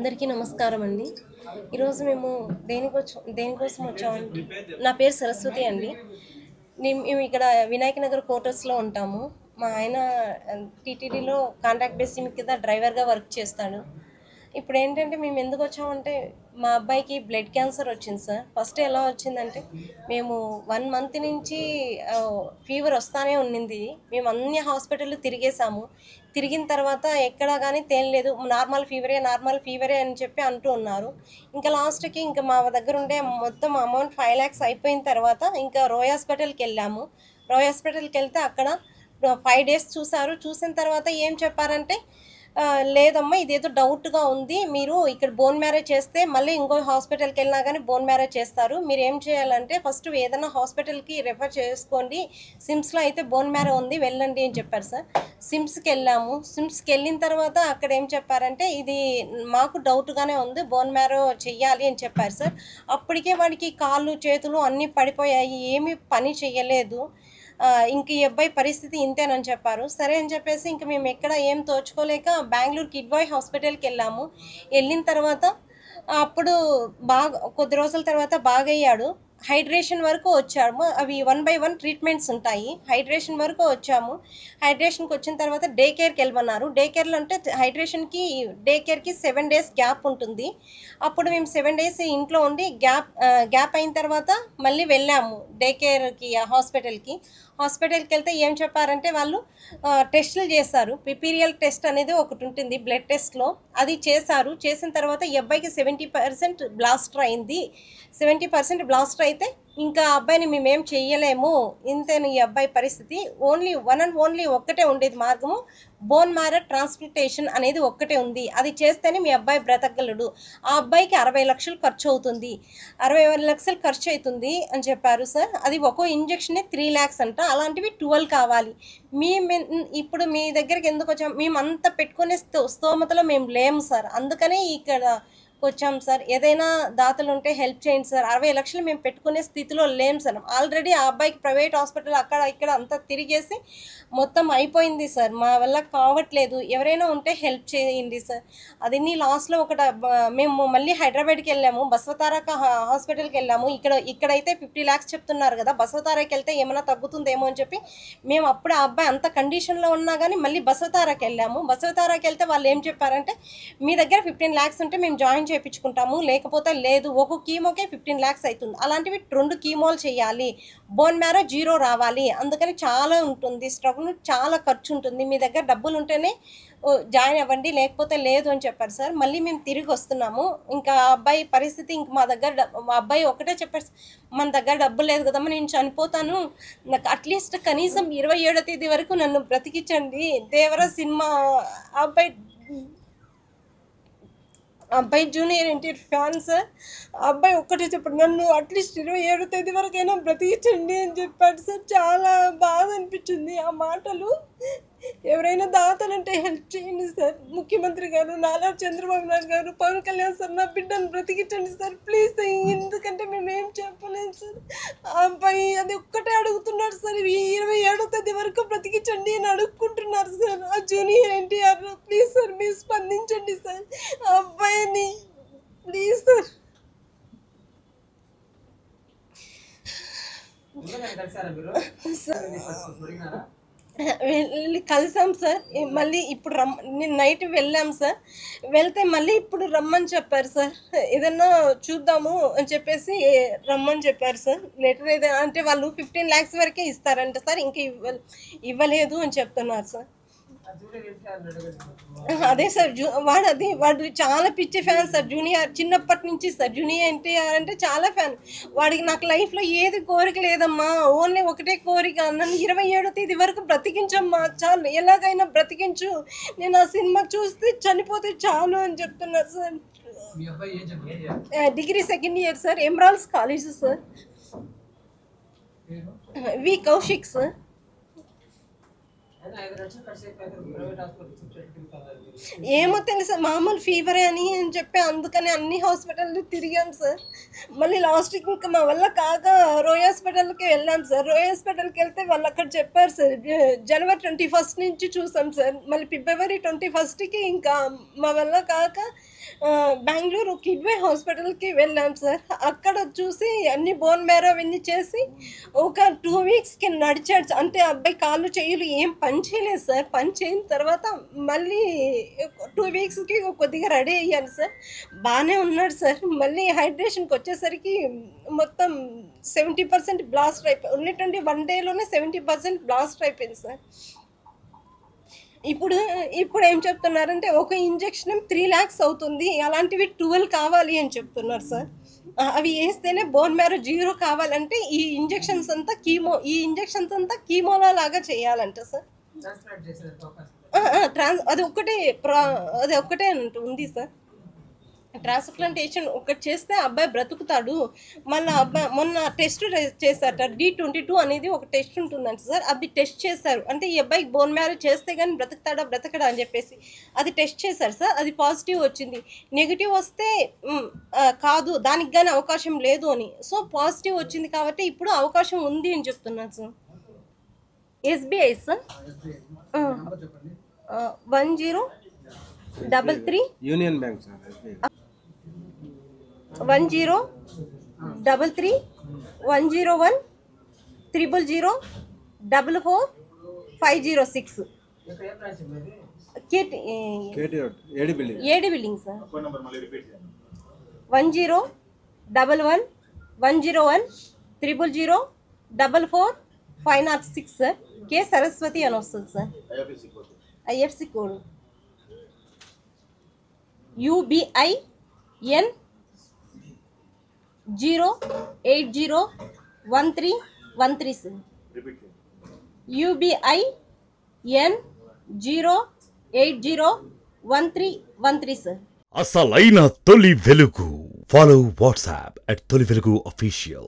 అందరికీ నమస్కారం అండి. ఈరోజు మేము దేనికోసం వచ్చామంటే, నా పేరు సరస్వతి అండి. మేము ఇక్కడ వినాయక నగర్ క్వార్టర్స్‌లో ఉంటాము. మా ఆయన టీటీడీలో కాంట్రాక్ట్ బేసిస్ మీద డ్రైవర్‌గా వర్క్ చేస్తాడు. ఇప్పుడేంటంటే మేము ఎందుకొచ్చామంటే, మా అబ్బాయికి బ్లడ్ క్యాన్సర్ వచ్చింది సార్. ఫస్ట్ ఎలా వచ్చిందంటే, మేము 1 మంత్ నుంచి ఫీవర్ వస్తానే ఉన్నింది. మేము అన్ని హాస్పిటల్‌లు తిరిగేసాము. తిరిగిన తర్వాత ఎక్కడా గానీ తేలలేదు. నార్మల్ ఫీవరే అని చెప్పి అంటూ ఉన్నారు. ఇంకా లాస్ట్‌కి ఇంకా మా దగ్గరుండే మొత్తం అమౌంట్ 5,00,000 అయిపోయిన తర్వాత ఇంకా రోయ్ హాస్పిటల్‌కెళ్ళాము. రోయ్ హాస్పిటల్‌కెళ్తే అక్కడ 5 డేస్ చూసారు. చూసిన తర్వాత ఏం చెప్పారంటే, లేదమ్మా ఇదేదో డౌట్‌గా ఉంది. మీరు ఇక్కడ బోన్ మ్యారో చేస్తే మళ్ళీ ఇంకో హాస్పిటల్‌కెళ్ళినా గానీ బోన్ మ్యారో చేస్తారు. మీరేం చేయాలంటే ఫస్ట్ ఏదైనా హాస్పిటల్‌కి రిఫర్ చేసుకోండి. సిమ్స్‌లో అయితే బోన్ మ్యారో ఉంది వెళ్ళండి అని చెప్పారు సార్. సిమ్స్‌కెళ్ళాము. సిమ్స్‌కెళ్ళిన తర్వాత అక్కడ ఏం చెప్పారంటే, ఇది మాకు డౌట్‌గానే ఉంది. బోన్ మ్యారో చెయ్యాలి అని చెప్పారు సార్. అప్పటికే వాడికి కాళ్ళు, చేతులు అన్నీ పడిపోయాయి. ఏమీ పని చెయ్యలేదు. ఇంక ఈ అబ్బాయి పరిస్థితి ఇంతేనని చెప్పారు. సరే అని చెప్పేసి ఇంక మేము ఎక్కడ ఏం తోచుకోలేక బెంగుళూరు కిడ్వాయ్ హాస్పిటల్‌కెళ్ళాము. ఎళ్ళిన తర్వాత అప్పుడు కొద్ది రోజుల తర్వాత బాగయ్యాడు. హైడ్రేషన్ వరకు వచ్చాము. అవి 1 బై 1 ట్రీట్మెంట్స్ ఉంటాయి. హైడ్రేషన్ వరకు వచ్చాము. హైడ్రేషన్‌కొచ్చిన తర్వాత డే కేర్‌కెళ్ళమన్నారు. డే కేర్‌లో అంటే డే కేర్‌కి 7 డేస్ గ్యాప్ ఉంటుంది. అప్పుడు మేము 7 డేస్ ఇంట్లో ఉండి గ్యాప్ అయిన తర్వాత మళ్ళీ వెళ్ళాము డే కేర్‌కి హాస్పిటల్‌కి. హాస్పిటల్‌కెళ్తే ఏం చెప్పారంటే వాళ్ళు టెస్టులు చేశారు. పిపీరియల్ టెస్ట్ అనేది ఒకటుంటుంది బ్లడ్ టెస్ట్‌లో. అది చేశారు. చేసిన తర్వాత ఈ అబ్బాయికి 70% బ్లాస్టర్ అయింది. 70% బ్లాస్టర్ అయితే ఇంకా ఆ అబ్బాయిని మేమేం చెయ్యలేము. ఇంతేను ఈ అబ్బాయి పరిస్థితి. ఓన్లీ ఒక్కటే ఉండేది మార్గము. బోన్ మ్యారో ట్రాన్స్‌ప్లాంటేషన్ అనేది ఒక్కటే ఉంది. అది చేస్తేనే మీ అబ్బాయి బ్రతకగలడు. ఆ అబ్బాయికి 60,00,000 ఖర్చవుతుంది. 60,00,000 ఖర్చయితుంది అని చెప్పారు సార్. అది ఒక్కో ఇంజెక్షనే 3,00,000 అంట. అలాంటివి 12 కావాలి. ఇప్పుడు మీ దగ్గరికి ఎందుకొచ్చాం? మేమంత పెట్టుకునే స్తోమతలో మేము లేము సార్. అందుకనే ఇక్కడ వచ్చాం సార్. ఏదైనా దాతలుంటే హెల్ప్ చేయండి సార్. 60,00,000 మేము పెట్టుకునే స్థితిలో లేము సార్. ఆల్రెడీ ఆ అబ్బాయికి ప్రైవేట్ హాస్పిటల్ అక్కడ ఇక్కడ అంతా తిరిగేసి మొత్తం అయిపోయింది సార్. మా వల్ల కావట్లేదు. ఎవరైనా ఉంటే హెల్ప్ చేయండి సార్. అదన్నీ లాస్ట్‌లో మేము మళ్ళీ హైదరాబాద్‌కెళ్ళాము. బసవతారక హాస్పిటల్‌కెళ్ళాము. ఇక్కడైతే 50,00,000 చెప్తున్నారు కదా! బసవతారకెళ్తే ఏమైనా తగ్గుతుందేమో అని చెప్పి మేము అప్పుడు ఆ అబ్బాయి అంత కండిషన్‌లో ఉన్నా గానీ మళ్ళీ బసవతారకెళ్ళాము. బసవతారకెళ్తే వాళ్ళేం చెప్పారంటే, మీ దగ్గర 15,00,000 ఉంటే మేము జాయిన్ చేపించుకుంటాము. లేకపోతే లేదు. ఒక కీమోకే 15,00,000 అయితుంది. అలాంటివి 2 కీమోలు చేయాలి. బోన్ మ్యారో 0 రావాలి. అందుకని చాలా ఉంటుంది. చాలా ఖర్చుంటుంది. మీ దగ్గర డబ్బులుంటేనే జాయిన్ అవ్వండి. లేకపోతే లేదు అని చెప్పారు సార్. మళ్ళీ మేము తిరిగొస్తున్నాము. ఇంకా ఆ అబ్బాయి పరిస్థితి ఇంక మా అబ్బాయి ఒకటే చెప్పాడు. మన దగ్గర డబ్బులు లేదు కదమ్మా! నేను చనిపోతాను. నాకు అట్‌లీస్ట్ కనీసం 27వ తేదీ వరకు నన్ను బ్రతికించండి. 'దేవర' సినిమా ఆ అబ్బాయి జూనియర్ ఎన్టీఆర్ ఫ్యాన్ సార్. ఆ అబ్బాయి ఒక్కటే చెప్పాడు. నన్ను అట్‌లీస్ట్ 27వ తేదీ వరకైనా బ్రతికించండి అని చెప్పాడు సార్. చాలా బాధ అనిపించింది ఆ మాటలు. ఎవరైనా దాతలుంటే హెల్ప్ చేయండి సార్. ముఖ్యమంత్రి గారు, నారా చంద్రబాబు నాయుడు గారు, పవన్ కళ్యాణ్ సార్, నా బిడ్డను బ్రతికించండి సార్ ప్లీజ్. ఎందుకంటే మేమేం చెప్పలేము సార్. ఆ అబ్బాయి అది ఒక్కటే అడుగుతున్నాడు సార్. ఈ 27వ తేదీ వరకు బ్రతికించండి అని అడుక్కుంటున్నారు సార్. ఆ జూనియర్ ఎన్టీఆర్ ప్లీజ్ సార్ మీరు స్పందించండి సార్. ఆ అబ్బాయిని ప్లీజ్ సార్. వెళ్ళి కలిసాం సార్. మళ్ళీ ఇప్పుడు నేను నైట్ వెళ్ళాం సార్. వెళ్తే మళ్ళీ ఇప్పుడు రమ్మని చెప్పారు సార్. ఏదన్నా చూద్దాము అని చెప్పేసి రమ్మని చెప్పారు సార్. లెటర్ ఏదైనా అంటే వాళ్ళు 15,00,000 వరకే ఇస్తారంట సార్. ఇంక ఇవ్వలేదు అని చెప్తున్నారు సార్. అదే సార్. వాడు చాలా పిచ్చి ఫ్యాన్ సార్. చిన్నప్పటి నుంచి సార్. జూనియర్ ఎన్టీఆర్ అంటే చాలా ఫ్యాన్. వాడికి నాకు లైఫ్‌లో ఏది కోరిక లేదమ్మా. ఓన్లీ ఒకటే కోరిక. నన్ను 27వ తేదీ వరకు బ్రతికించమ్మా. చాలు ఎలాగైనా బ్రతికించు. నేను ఆ సినిమా చూస్తే చనిపోతే చాలు అని చెప్తున్నారు sir. Degree second year sir. Emeralds college sir. V Kaushik sir. ఏమో తెలుసా మామూలు ఫీవరే అని చెప్పి అందుకని అన్ని హాస్పిటల్‌లు తిరిగాం సార్. మళ్ళీ లాస్ట్‌కి ఇంకా మా వల్ల కాక రోయ్ హాస్పిటల్‌కి వెళ్ళాం సార్. రోయ్ హాస్పిటల్‌కెళ్తే వాళ్ళు అక్కడ చెప్పారు సార్. జనవరి 21 నుంచి చూసాం సార్. మళ్ళీ ఫిబ్రవరి 21కి ఇంకా మా వల్ల కాక బెంగళూరు కిడ్వే హాస్పిటల్కి వెళ్ళాం సార్. అక్కడ చూసి అన్ని బోన్ మ్యారో అవన్నీ చేసి ఒక 2 వీక్స్కి నడిచాడు. అంటే అబ్బాయి కాళ్ళు చేతులు ఏం పని చేయలేదు సార్. పని చేయని తర్వాత మళ్ళీ 2 వీక్స్కి కొద్దిగా రెడీ అయ్యాను సార్. బాగానే ఉన్నాడు సార్. మళ్ళీ హైడ్రేషన్కి వచ్చేసరికి మొత్తం 70% బ్లాస్ట్ అయిపోయి ఉన్నటువంటి 1 డేలోనే 70% బ్లాస్ట్ అయిపోయింది సార్. ఇప్పుడు ఏం చెప్తున్నారంటే ఒక ఇంజెక్షన్ 3 lakhs అవుతుంది, అలాంటివి 12 కావాలి అని చెప్తున్నారు సార్. అవి వేస్తేనే బోన్ మ్యారో 0 కావాలంటే ఈ ఇంజెక్షన్స్ అంతా కీమోలో లాగా చేయాలంట సార్. అది ఒక్కటే ఉంది సార్. ట్రాన్స్ప్లాంటేషన్ ఒకటి చేస్తే అబ్బాయి బ్రతుకుతాడు. మళ్ళీ మొన్న టెస్ట్ చేశారట, D22 అనేది ఒక టెస్ట్ ఉంటుందంట సార్. అది టెస్ట్ చేశారు. అంటే ఈ అబ్బాయికి బోన్ మ్యారో చేస్తే కానీ బ్రతకడా అని చెప్పేసి అది టెస్ట్ చేశారు సార్. అది పాజిటివ్ వచ్చింది. నెగిటివ్ వస్తే కాదు, దానికి కానీ అవకాశం లేదు అని. సో పాజిటివ్ వచ్చింది కాబట్టి ఇప్పుడు అవకాశం ఉంది అని చెప్తున్నాను sir. SBI sir 1033 union bank sir. 1033 101 000 44 506 ఏడి building sir. 1011 101 000 44 506 sir. K Saraswati అని వస్తుంది sir. IFC code UBIN 0801313 sir. UBIN 0801313 sir. అసలైన తొలి వెలుగు. ఫాలో వాట్సాప్ @తొలి వెలుగు official.